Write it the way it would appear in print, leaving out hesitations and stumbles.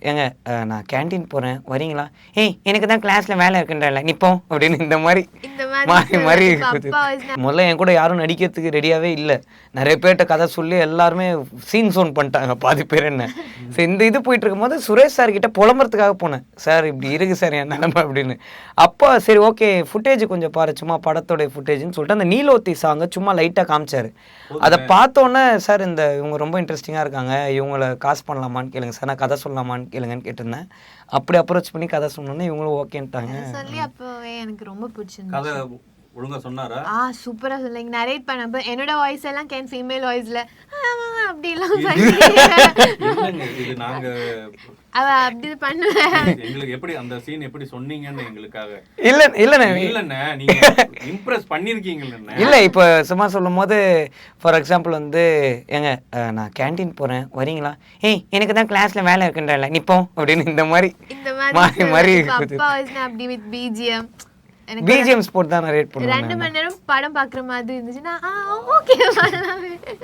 ஏங்க நான் கேன்டீன் போகிறேன் வரீங்களா, ஏய் எனக்கு தான் கிளாஸில் வேலை இருக்குன்றல நிப்போம் அப்படின்னு இந்த மாதிரி மாறி மாறி முதல்ல என் கூட யாரும் நடிக்கிறதுக்கு ரெடியாகவே இல்லை. நிறைய பேர்கிட்ட கதை சொல்லி எல்லாருமே சீன் சோன் பண்ணிட்டாங்க பாதி பேர் என்ன. சரி இந்த இது போயிட்டு இருக்கும்போது சுரேஷ் சார் கிட்ட புலம்புறதுக்காக போனேன், சார் இப்படி இருக்கு சார் என் நிலைமை அப்படின்னு. அப்போ சரி ஓகே ஃபுட்டேஜ் கொஞ்சம் பாரு சும்மா படத்தோடைய ஃபுட்டேஜ்னு சொல்லிட்டு அந்த நீலோத்தி சாங்கை சும்மா லைட்டாக காமிச்சாரு. அதை பார்த்தோன்னே சார் இந்த இவங்க ரொம்ப இன்ட்ரெஸ்டிங்காக இருக்காங்க, இவங்கள காசு பண்ணலாமான்னு கேளுங்க சார், நான் கதை சொல்லலாமான்னு கேளுங்கன்னு கேட்டிருந்தேன். அப்படி அப்ரோச் பண்ணி கதை சொன்னோன்னே இவங்களும் ஓகேன்ட்டாங்க. சொல்லி அப்போவே எனக்கு ரொம்ப பிடிச்சிருந்தது. கதை ஒழுங்கா சொன்னாரா? சூப்பரா சொன்னீங்க. நரேட் பண்ணப்ப என்னோட வாய்ஸ் எல்லாம் கேன் ஃபீமேல் வாய்ஸ்ல அப்படி எல்லாம் இது நாங்க அவ அப்படி பண்ணுவேன். எங்களுக்கு எப்படி அந்த சீன் எப்படி சொன்னீங்கன்னு எங்களுக்காக இல்லண்ணே நீங்க இம்ப்ரெஸ் பண்ணிருக்கீங்கல்ல. இல்லை இப்போ சும்மா சொல்லும் போது ஃபார் எக்ஸாம்பிள் வந்து ஏங்க நான் கேன்டீன் போகிறேன் வரீங்களா, ஏய் எனக்கு தான் கிளாஸில் வேலை இருக்குன்றல நிப்போம் அப்படின்னு இந்த மாதிரி மாறி மாறி அப்பா வாய்ஸ்னா அப்படி வித் பிஜிஎம் பிஜிஎம் ஸ்போர்ட் தான் நரேட் பண்ணுவேன். 2 மணி நேரம் படம் பாக்குற மாதிரி இருந்துச்சுன்னா ஓகே.